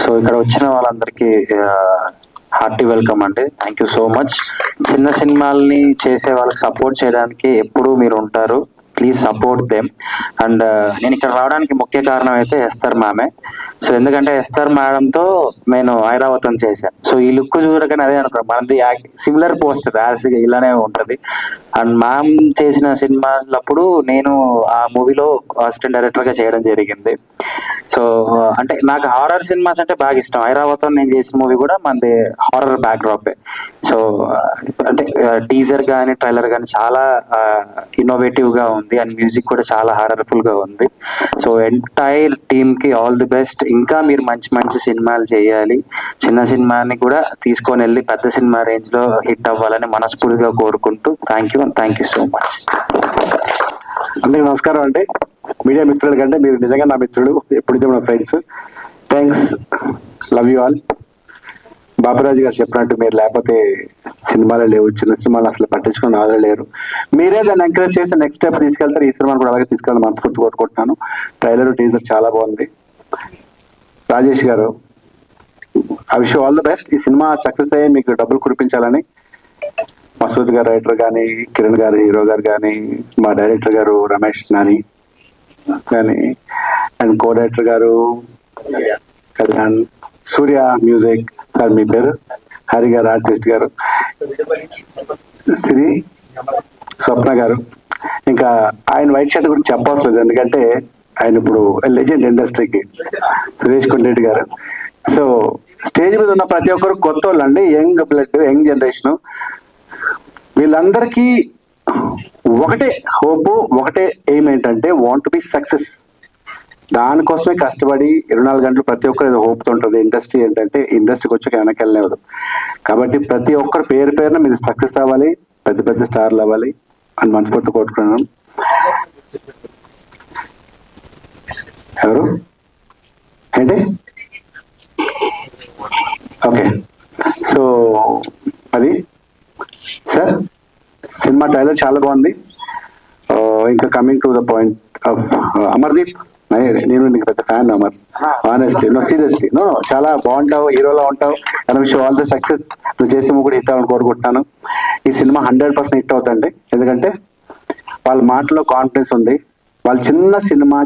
సో ఇక్కడ వచ్చిన వాళ్ళందరికీ హార్టీ వెల్కమ్ అండి. Thank you so much. చిన్న సినిమాల్ని చేసే వాళ్ళకి సపోర్ట్ చేయడానికి ఎప్పుడూ మీరు ఉంటారు. Please support them. అండ్ నేను ఇక్కడ రావడానికి ముఖ్య కారణం అయితే ఎస్తర్ మ్యామే. సో ఎందుకంటే ఎస్తర్ మేడంతో నేను ఐరావతం చేశాను. సో ఈ లుక్ చూడగానే అదే అనుకున్నాను, మనది సిమిలర్ పోస్టర్ యాసిగా ఇలానే ఉంటది. అండ్ మ్యామ్ చేసిన సినిమాలప్పుడు నేను ఆ మూవీలో అసిస్టెంట్ డైరెక్టర్ గా చేయడం జరిగింది. సో అంటే నాకు హారర్ సినిమాస్ అంటే బాగా ఇష్టం. ఐరావతం నేను చేసిన మూవీ కూడా మనది హారర్ బ్యాక్ డ్రాపే. సో అంటే టీజర్ కానీ ట్రైలర్ కానీ చాలా ఇన్నోవేటివ్ గా ఉంది అండ్ మ్యూజిక్ కూడా చాలా హారర్ఫుల్ గా ఉంది. సో ఎంటైర్ టీమ్ కి ఆల్ ది బెస్ట్. ఇంకా మీరు మంచి మంచి సినిమాలు చేయాలి, చిన్న సినిమాని కూడా తీసుకొని వెళ్ళి పెద్ద సినిమా రేంజ్ లో హిట్ అవ్వాలని మనస్ఫూర్తిగా కోరుకుంటూ థ్యాంక్ యూ సో మచ్. అందరికీ నమస్కారం అండి. మీడియా మిత్రుల కంటే మీరు నిజంగా నా మిత్రుడు, ఎప్పుడైతే మన friends. Thanks, love you all. Baburaju గారు చెప్పినట్టు మీరు లేకపోతే సినిమాలు లేవు, చిన్న సినిమాలు అసలు పట్టించుకుని ఆదరణ లేరు. మీరే దాన్ని ఎంకరేజ్ చేసి నెక్స్ట్ స్టెప్ తీసుకెళ్తారు. ఈ సినిమాను కూడా అలాగే తీసుకెళ్ళి మనస్ఫూర్తి కోరుకుంటున్నాను. ట్రైలర్ టీజర్ చాలా బాగుంది. రాజేష్ గారు, I wish you all the best. ఈ సినిమా సక్సెస్ అయ్యి మీకు డబ్బులు కురిపించాలని మసూద్ గారు రైటర్ కానీ, కిరణ్ గారు హీరో గారు కానీ, మా డైరెక్టర్ గారు రమేష్ నాని కానీ, అండ్ కో డైరెక్టర్ గారు కళ్యాణ్, సూర్య మ్యూజిక్ సార్, మీ పేరు హరి గారు, ఆర్టిస్ట్ గారు శ్రీ స్వప్న గారు, ఇంకా ఆయన వైట్ షర్ట్ గురించి చెప్పవసలేదు ఎందుకంటే ఆయన ఇప్పుడు లెజెండ్ ఇండస్ట్రీకి, సురేష్ కొండరెడ్డి గారు. సో స్టేజ్ మీద ఉన్న ప్రతి ఒక్కరు కొత్త వాళ్ళు అండి, యంగ్ బ్లడ్, యంగ్ జనరేషన్. వీళ్ళందరికీ ఒకటే హోప్, ఒకటే ఎయిమ్ ఏంటంటే వాంట్ టు బి సక్సెస్. దానికోసమే కష్టపడి 24 గంటలు ప్రతి ఒక్కరు ఏదో హోప్తో ఉంటుంది. ఇండస్ట్రీ ఏంటంటే ఇండస్ట్రీకి వచ్చాక వెనకెళ్ళలేదు. కాబట్టి ప్రతి ఒక్కరు పేరు పేరున మీరు సక్సెస్ అవ్వాలి, పెద్ద పెద్ద స్టార్లు అవ్వాలి అని మనస్ఫూర్తి కోరుకున్నాను. ఎవరు ఏంటి? ఓకే, సో అది సార్ సినిమా ట్రైలర్ చాలా బాగుంది. ఇంకా coming to the point of Amardeep, నేను నీకు పెద్ద fan Amar. Honestly, no seriously, no చాలా బాగుంటావు, హీరోలో ఉంటావు. And wish all the success. నువ్వు చేసే కూడా హిట్ అవ్వాలని కోరుకుంటున్నాను. ఈ సినిమా 100% హిట్ అవుతుంది. ఎందుకంటే వాళ్ళ మాటలో కాన్ఫిడెన్స్ ఉంది. వాళ్ళు చిన్న సినిమా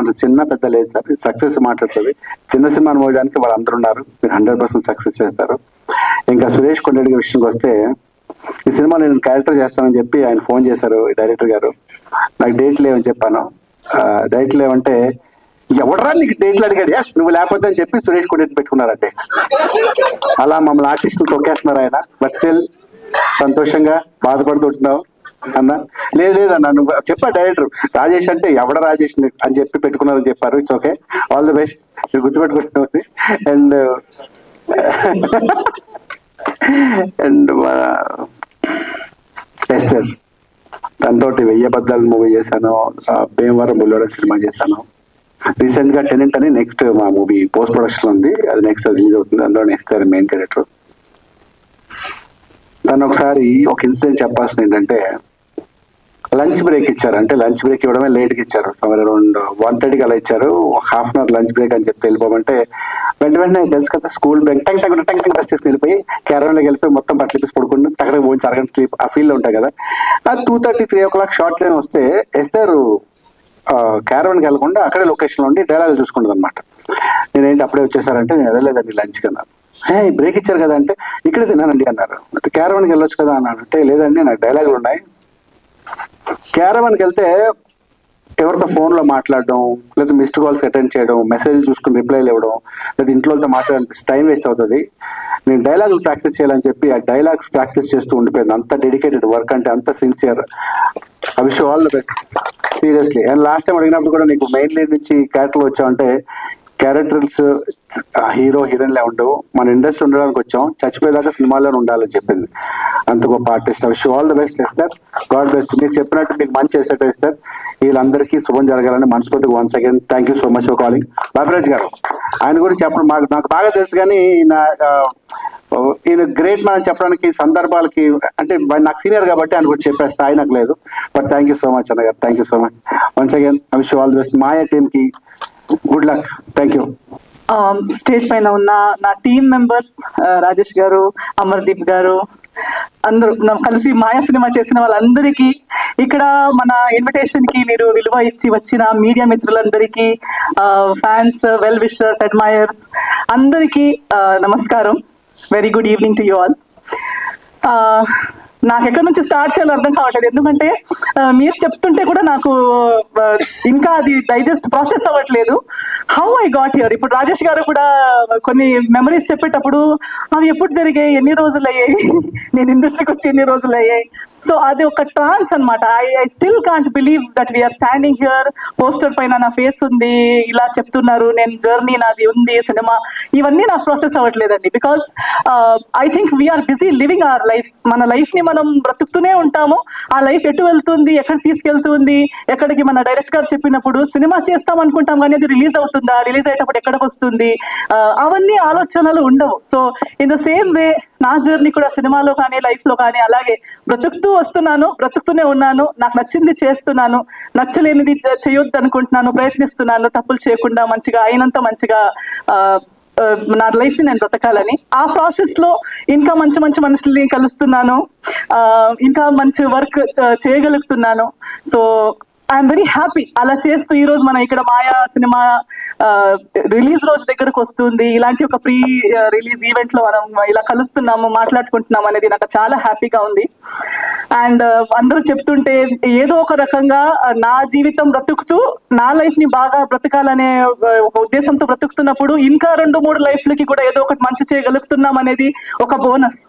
అంటే చిన్న పెద్ద లేదు సార్, సక్సెస్ మాట్లాడుతుంది. చిన్న సినిమా అనుకోవడానికి వాళ్ళు అందరూ ఉన్నారు. మీరు 100% సక్సెస్ చేస్తారు. ఇంకా సురేష్ కొండరెడ్డి విషయానికి వస్తే, ఈ సినిమా నేను క్యారెక్టర్ చేస్తానని చెప్పి ఆయన ఫోన్ చేశారు డైరెక్టర్ గారు. నాకు డేట్ లేవని చెప్పాను. డేట్ లేవంటే ఎవడరా నీకు డేట్లు అడిగాడు, ఎస్ నువ్వు లేకపోతే అని చెప్పి సురేష్ కొండరెడ్డి పెట్టుకున్నారంటే. అలా మమ్మల్ని ఆర్టిస్టులు తొక్కేస్తున్నారు ఆయన. బట్ స్టిల్ సంతోషంగా బాధపడుతుంటున్నావు అన్న. లేదన్నా నువ్వు చెప్పా డైరెక్టర్ రాజేష్ అంటే ఎవడ రాజేష్ అని చెప్పి పెట్టుకున్నారని చెప్పారు. It's okay, all the best. మీరు గుర్తుపెట్టుకుంటుంది. అండ్ ఎస్టర్ తనతోటి 1000 అబద్ధాలు మూవీ చేశాను, భీమవరం బుల్లోడ సినిమా చేశాను. రీసెంట్ గా టెనెంట్ అని నెక్స్ట్ మా మూవీ పోస్ట్ ప్రొడక్షన్ ఉంది, అది నెక్స్ట్ రిలీజ్ అవుతుంది. అందులో ఎస్టర్ మెయిన్ క్యారెక్టర్. తను ఒకసారి ఒక ఇన్సిడెంట్ చెప్పాల్సింది ఏంటంటే, లంచ్ బ్రేక్ ఇచ్చారు. అంటే లంచ్ బ్రేక్ ఇవ్వడమే లేట్గా ఇచ్చారు. సమ్వేర్ అరౌండ్ 1:30కి అలా ఇచ్చారు. Half an hour lunch break అని చెప్పి వెళ్ళిపోమంటే వెంటనే తెలుసు కదా స్కూల్ బ్యాగ్ టంగ్ డ్రెస్ చేసుకుని వెళ్ళిపోయి క్యారవన్లోకి వెళ్ళిపోయి మొత్తం బట్టలు తీసి పడుకుంటూ అక్కడికి పోయి అరగంట స్లీప్ ఆ ఫీల్ ఉంటాయి కదా. 2:30, 3 o'clock షార్ట్ లైన్ వస్తే ఎస్తారు క్యారవన్కి వెళ్ళకుండా అక్కడే లొకేషన్ ఉండి డైలాగ్ చూసుకుంటుంది అనమాట. నేనేంటి అప్పుడే వచ్చేసారంటే, నేను వెళ్ళలేదండి లంచ్కి అన్నారు. బ్రేక్ ఇచ్చారు కదా అంటే, ఇక్కడే తిన్నానండి అన్నారు. క్యారవన్కి వెళ్ళొచ్చు కదా అన్నాడు. అంటే లేదండి నాకు డైలాగులు ఉన్నాయి. క్యారవన్కి వెళ్తే ఎవరితో ఫోన్లో మాట్లాడడం, లేదా మిస్డ్ కాల్స్ అటెండ్ చేయడం, మెసేజ్ చూసుకుని రిప్లైలు ఇవ్వడం, లేదా ఇంట్లో మాట్లాడాలని టైం వేస్ట్ అవుతుంది. నేను డైలాగులు ప్రాక్టీస్ చేయాలని చెప్పి ఆ డైలాగ్స్ ప్రాక్టీస్ చేస్తూ ఉండిపోయింది. అంత డెడికేటెడ్ వర్క్, అంటే అంత sincere. I wish all the best seriously. And last time అడిగినప్పుడు కూడా నీకు మెయిన్ లీడ్ నుంచి క్యారెక్టర్లు వచ్చావంటే, క్యారెక్టర్స్ హీరో హీరోయిన్లే ఉండవు, మన ఇండస్ట్రీ ఉండడానికి వచ్చాం, చచ్చిపోయేదాకా సినిమాలోనే ఉండాలని చెప్పింది. అంత గొప్ప artist. I wish all the best ఇస్తారు. God best. మీరు చెప్పినట్టు మీకు మంచి ఎసెట్ ఇస్తారు. వీళ్ళందరికీ శుభం జరగాలని మనస్ఫూర్తిగా once again thank you so much for calling. Baburaj గారు ఆయన గురించి చెప్పడం నాకు బాగా తెలుసు, కానీ ఈయన గ్రేట్ మనం చెప్పడానికి సందర్భాలకి అంటే నాకు సీనియర్ కాబట్టి ఆయన గురించి చెప్పే స్థాయి నాకు లేదు. But thank you so much అన్న గారు, thank you so much once again. I wish all the best. Maya team కి good luck. Thank you. Stage పైన ఉన్న నా టీమ్ మెంబర్స్ రాజేష్ గారు, అమర్దీప్ గారు, అందరూ కలిసి మాయా సినిమా చేసిన వాళ్ళందరికీ, ఇక్కడ మన ఇన్విటేషన్ కి మీరు విలువ ఇచ్చి వచ్చిన మీడియా మిత్రులందరికీ, ఫ్యాన్స్, వెల్ విషర్స్, అడ్మైయర్స్ అందరికీ నమస్కారం. Very good evening to you all. నాకు ఎక్కడి నుంచి స్టార్ట్ చేయాలో అర్థం కావట్లేదు, ఎందుకంటే మీరు చెప్తుంటే కూడా నాకు ఇంకా అది డైజెస్ట్ ప్రాసెస్ అవ్వట్లేదు. How I got here. ఇప్పుడు రాజేష్ గారు కూడా కొన్ని మెమరీస్ చెప్పేటప్పుడు అవి ఎప్పుడు జరిగాయి, ఎన్ని రోజులు అయ్యాయి, నేను ఇండస్ట్రీకి వచ్చి ఎన్ని రోజులు అయ్యాయి. సో అది ఒక ట్రాన్స్ అనమాట. I still can't believe that we're standing here. Poster పైన నా ఫేస్ ఉంది, ఇలా చెప్తున్నారు, నేను జర్నీ నాది ఉంది, సినిమా, ఇవన్నీ నాకు ప్రాసెస్ అవ్వట్లేదండి. Because I think we're busy living our life. మన లైఫ్ ని మనం బ్రతుకుతూనే ఉంటాము. ఆ లైఫ్ ఎటు వెళ్తుంది, ఎక్కడ తీసుకెళ్తుంది, ఎక్కడికి మన డైరెక్ట్ గారు చెప్పినప్పుడు సినిమా చేస్తాం అనుకుంటాం కానీ అది రిలీజ్ అవుతుందా, రిలీజ్ అయ్యేటప్పుడు ఎక్కడికి వస్తుంది, అవన్నీ ఆలోచనలు ఉండవు. So in the same way నా జర్నీ కూడా సినిమాలో కానీ లైఫ్ లో కానీ అలాగే బ్రతుకుతూ వస్తున్నాను, బ్రతుకుతూనే ఉన్నాను. నాకు నచ్చింది చేస్తున్నాను, నచ్చలేనిది చేయొద్దు అనుకుంటున్నాను, ప్రయత్నిస్తున్నాను తప్పులు చేయకుండా మంచిగా అయినంత మంచిగా నా లైఫ్ ని నేను బ్రతకాలని. ఆ ప్రాసెస్ లో ఇంకా మంచి మంచి మనుషుల్ని కలుస్తున్నాను, ఇంకా మంచి వర్క్ చేయగలుగుతున్నాను. So I'm very happy. అలా చేస్తూ ఈ రోజు మనం ఇక్కడ మాయా సినిమా రిలీజ్ రోజు దగ్గరకు వస్తుంది, ఇలాంటి ఒక ప్రీ రిలీజ్ ఈవెంట్ లో మనం ఇలా కలుస్తున్నాము, మాట్లాడుకుంటున్నాము అనేది నాకు చాలా హ్యాపీగా ఉంది. అండ్ అందరూ చెప్తుంటే ఏదో ఒక రకంగా నా జీవితం బ్రతుకుతూ నా లైఫ్ ని బాగా బ్రతకాలనే ఒక ఉద్దేశంతో బ్రతుకుతున్నప్పుడు ఇంకా 2-3 లైఫ్లకి కూడా ఏదో ఒకటి మంచి చేయగలుగుతున్నాం అనేది ఒక బోనస్.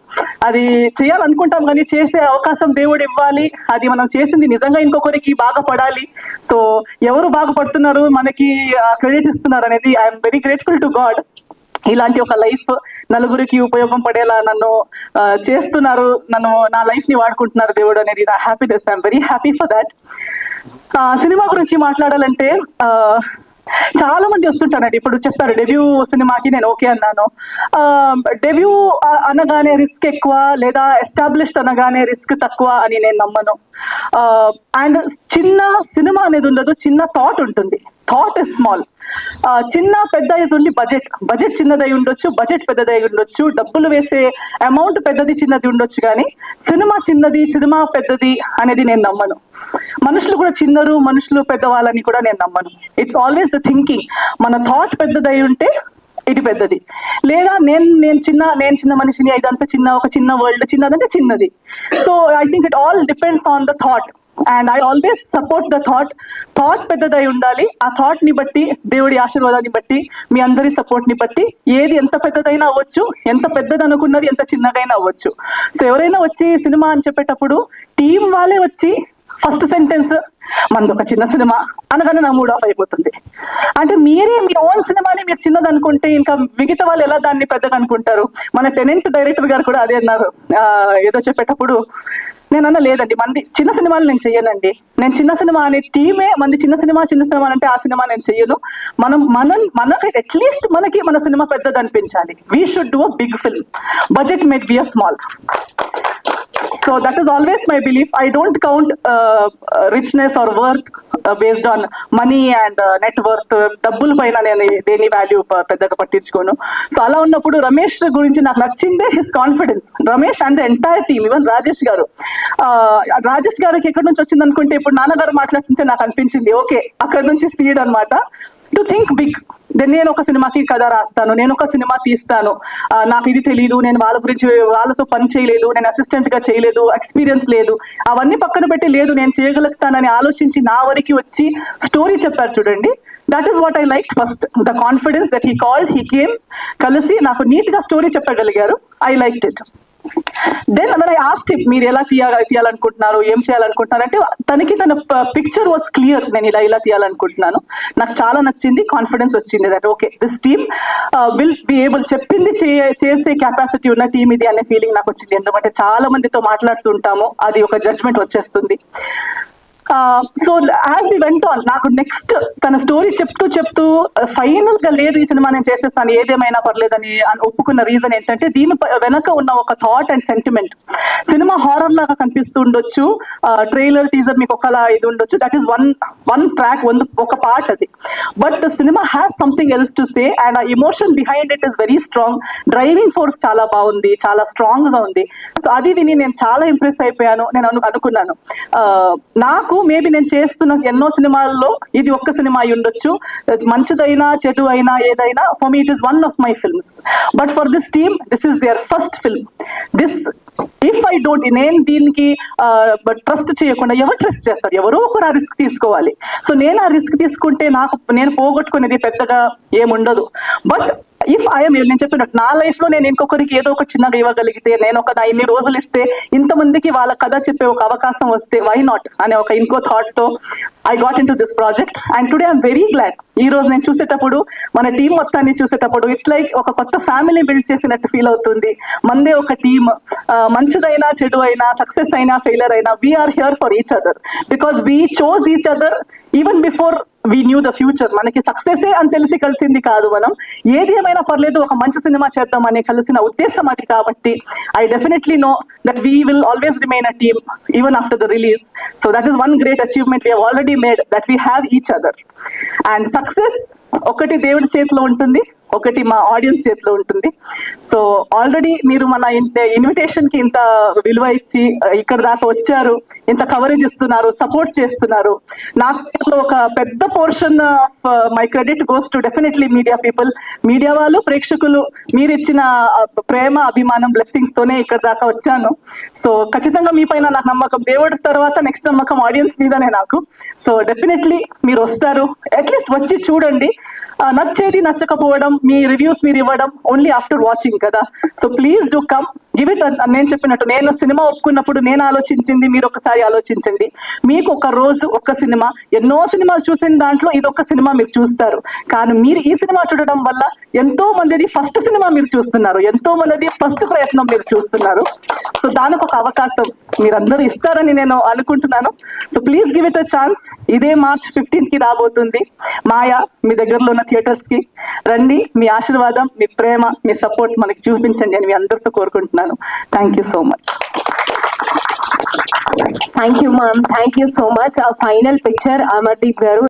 అది చేయాలనుకుంటాం కానీ చేసే అవకాశం దేవుడు ఇవ్వాలి. అది మనం చేసింది నిజంగా ఇంకొకరికి బాగుపడాలి. సో ఎవరు బాగుపడుతున్నారు, మనకి క్రెడిట్ ఇస్తున్నారు అనేది I'm very grateful to God. ఇలాంటి ఒక లైఫ్ నలుగురికి ఉపయోగం పడేలా నన్ను చేస్తున్నారు, నా లైఫ్ ని వాడుకుంటున్నారు దేవుడు అనేది నా happiness. I'm very happy for that. Cinema గురించి మాట్లాడాలంటే చాలా మంది వస్తుంటారండి. ఇప్పుడు చెప్పారు డెబ్యూ సినిమాకి నేను ఓకే అన్నాను. డెబ్యూ అనగానే రిస్క్ ఎక్కువ, లేదా ఎస్టాబ్లిష్డ్ అనగానే రిస్క్ తక్కువ అని నేను నమ్మను. అండ్ చిన్న సినిమా అనేది ఉండదు, చిన్న థాట్ ఉంటుంది. Thought is small. చిన్న పెద్ద ఉంది బడ్జెట్ చిన్నదై ఉండొచ్చు, బడ్జెట్ పెద్దదై ఉండొచ్చు, డబ్బులు వేసే అమౌంట్ పెద్దది చిన్నది ఉండొచ్చు, కానీ సినిమా చిన్నది సినిమా పెద్దది అనేది నేను నమ్మను. మనుషులు కూడా చిన్నరు, మనుషులు పెద్దవాళ్ళని కూడా నేను నమ్మను. It's always the thinking. మన థాట్ పెద్దదై ఉంటే ఇది పెద్దది, లేదా నేను చిన్న మనిషిని, ఇదంతా ఒక చిన్న వరల్డ్, చిన్నదంటే చిన్నది. So I think it all depends on the thought. And I always support the thought. Thought పెద్దదై ఉండాలి. ఆ థాట్ ని బట్టి, దేవుడి ఆశీర్వాదాన్ని బట్టి, మీ అందరి సపోర్ట్ ని బట్టి ఏది ఎంత పెద్దదైనా అవ్వచ్చు, ఎంత పెద్దది అనుకున్నది ఎంత చిన్నదైనా అవ్వచ్చు. సో ఎవరైనా వచ్చి సినిమా అని చెప్పేటప్పుడు టీం వాళ్ళే వచ్చి ఫస్ట్ సెంటెన్స్ మనది ఒక చిన్న సినిమా అనగానే నా మూడ్ ఆఫ్ అయిపోతుంది. అంటే మీరే మీ ఓన్ సినిమాని మీరు చిన్నది అనుకుంటే ఇంకా మిగతా వాళ్ళు ఎలా దాన్ని పెద్దగా అనుకుంటారు? మన టెనెంట్ డైరెక్టర్ గారు కూడా అదే అన్నారు ఏదో చెప్పేటప్పుడు. నేనన్నా లేదండి, మంది చిన్న సినిమాలు నేను చెయ్యనండి. నేను చిన్న సినిమా అనే టీమే మంది చిన్న సినిమా అంటే ఆ సినిమా నేను చెయ్యను. మనకి అట్లీస్ట్ మనకి మన సినిమా పెద్దది అనిపించాలి. We should do a big film. Budget might be a small. So that is always my belief. I don't count richness or worth based on money and net worth. డబ్బుల పైన నేను దేని వాల్యూ పెద్దగా పట్టించుకోను. సో అలా ఉన్నప్పుడు రమేష్ గురించి నాకు నచ్చిందే his confidence. Ramesh and the entire team, even Rajesh గారికి ఎక్కడి నుంచి వచ్చింది అనుకుంటే, ఇప్పుడు నాన్నగారు మాట్లాడుతుంటే నాకు అనిపించింది ఓకే అక్కడి నుంచి స్పీడ్ అనమాట. To think big. నేను ఒక సినిమాకి కథ రాస్తాను, నేను ఒక సినిమా తీస్తాను, నాకు ఇది తెలీదు, నేను వాళ్ళతో పని చేయలేదు, నేను అసిస్టెంట్ గా చేయలేదు, ఎక్స్పీరియన్స్ లేదు, అవన్నీ పక్కన పెట్టి లేదు నేను చేయగలుగుతానని ఆలోచించి నా వరకు వచ్చి స్టోరీ చెప్పారు చూడండి. That is what I like first. The confidence that he called, he came, కలిసి నాకు నీట్ గా స్టోరీ చెప్పగలిగారు. I liked it. Then when I asked him, మీరు ఎలా తీయాలనుకుంటున్నారు, ఏం చేయాలనుకుంటున్నారు అంటే, తనకి తన పిక్చర్ వాజ్ క్లియర్. నేను ఇలా తీయాలనుకుంటున్నాను, నాకు చాలా నచ్చింది, కాన్ఫిడెన్స్ వచ్చింది that okay this team will be able, చెప్పింది చేసే కెపాసిటీ ఉన్న టీమ్ ఇది అనే ఫీలింగ్ నాకు వచ్చింది. ఎందుకంటే చాలా మందితో మాట్లాడుతుంటాము, అది ఒక జడ్జ్మెంట్ వచ్చేస్తుంది. So as we went on నాకు నెక్స్ట్ తన స్టోరీ చెప్తూ ఫైనల్ గా లేదు ఈ సినిమా నేను చేసేస్తాను ఏదేమైనా పర్లేదని ఒప్పుకున్న రీజన్ ఏంటంటే దీని వెనక ఉన్న ఒక thought and sentiment. Cinema horror లాగా కనిపిస్తూ ఉండొచ్చు, ట్రైలర్ టీజర్ మీకు ఒకలా ఇది ఉండొచ్చు, దట్ ఈస్ వన్ ట్రాక్, ఒక పార్ట్ అది. But cinema has something else to say and ఆ emotion behind it is very strong. Driving force చాలా బాగుంది, చాలా స్ట్రాంగ్ గా ఉంది. సో అది విని నేను చాలా ఇంప్రెస్ అయిపోయాను. నేను అనుకున్నాను నాకు మేబీ నేను చేస్తున్న ఎన్నో సినిమాల్లో ఇది ఒక్క సినిమా అయి ఉండొచ్చు, మంచిదైనా చెడు అయినా ఏదైనా, for me it is one of my films. But for this team this is their first film. This if I don't, నేను దీనికి ట్రస్ట్ చేయకుండా ఎవరు ట్రస్ట్ చేస్తారు? ఎవరో ఒకరు ఆ రిస్క్ తీసుకోవాలి. సో నేను ఆ రిస్క్ తీసుకుంటే నేను పోగొట్టుకునేది పెద్దగా ఏముండదు. బట్ ఇఫ్ ఐఎమ్, నేను చెప్పినట్టు నా లైఫ్ లో నేను ఇంకొకరికి ఏదో ఒక చిన్నగా ఇవ్వగలిగితే, నేను నా ఇన్ని రోజులు ఇస్తే ఇంతమందికి వాళ్ళ కథ చెప్పే ఒక అవకాశం వస్తే వై నాట్ అనే ఒక ఇంకో థాట్ తో I got in to this project. And today I'm very glad. ఈ రోజు నేను చూసేటప్పుడు, మన టీం మొత్తాన్ని చూసేటప్పుడు ఇట్స్ లైక్ ఒక కొత్త ఫ్యామిలీ బిల్డ్ చేసినట్టు ఫీల్ అవుతుంది. మందే ఒక టీమ్, మంచిదైనా చెడు అయినా, సక్సెస్ అయినా ఫెయిలర్ అయినా, we're here for each other because we chose each other even before we knew the future. మనకి సక్సెసే అని తెలిసి కలిసింది కాదు, మనం ఏది ఏమైనా పర్లేదు ఒక మంచి సినిమా చేద్దామని కలిసిన ఉద్దేశం అది. కాబట్టి I definitely know that we will always remain a team even after the release. So that is one great achievement we have already made, that we have each other. And success ఒకటి దేవుడి చేతిలో ఉంటుంది, ఒకటి మా audience చేతిలో ఉంటుంది. So already మీరు మన ఇన్విటేషన్ కి ఇంత విలువ ఇచ్చి ఇక్కడ దాకా వచ్చారు, ఇంత కవరేజ్ ఇస్తున్నారు, సపోర్ట్ చేస్తున్నారు. నాకు ఒక పెద్ద portion of my credit goes to definitely media people. Media వాళ్ళు, ప్రేక్షకులు, మీరు ఇచ్చిన ప్రేమ, అభిమానం, బ్లెస్సింగ్స్ తోనే ఇక్కడ దాకా వచ్చాను. సో ఖచ్చితంగా మీ పైన నాకు నమ్మకం, దేవుడి తర్వాత నెక్స్ట్ నమ్మకం ఆడియన్స్ మీదనే నాకు. సో డెఫినెట్లీ మీరు వస్తారు, అట్లీస్ట్ వచ్చి చూడండి. నచ్చేది నచ్చకపోవడం, మీ రివ్యూస్ మీరు ఇవ్వడం ఓన్లీ ఆఫ్టర్ వాచింగ్ కదా. So please do come, give it. నేను చెప్పినట్టు, నేను సినిమా ఒప్పుకున్నప్పుడు నేను ఆలోచించింది మీరు ఒకసారి ఆలోచించండి. మీకు ఒక రోజు ఒక్క సినిమా, ఎన్నో సినిమాలు చూసిన దాంట్లో ఇది ఒక్క సినిమా మీరు చూస్తారు. కానీ మీరు ఈ సినిమా చూడడం వల్ల ఎంతో మందిది ఫస్ట్ సినిమా మీరు చూస్తున్నారు, ఎంతో మందిది ఫస్ట్ ప్రయత్నం మీరు చూస్తున్నారు. సో దానికి ఒక అవకాశం మీరందరూ ఇస్తారని నేను అనుకుంటున్నాను. So please give it a chance. ఇదే March 15 కి రాబోతుంది మాయా. మీ దగ్గరలో ఉన్న థియేటర్స్ కి రండి. మీ ఆశీర్వాదం, మీ ప్రేమ, మీ సపోర్ట్ మనకి చూపించండి అని మీ అందరితో కోరుకుంటున్నాను. Thank you so much. Thank you ma'am, thank you so much. Final picture Amardeep గారు.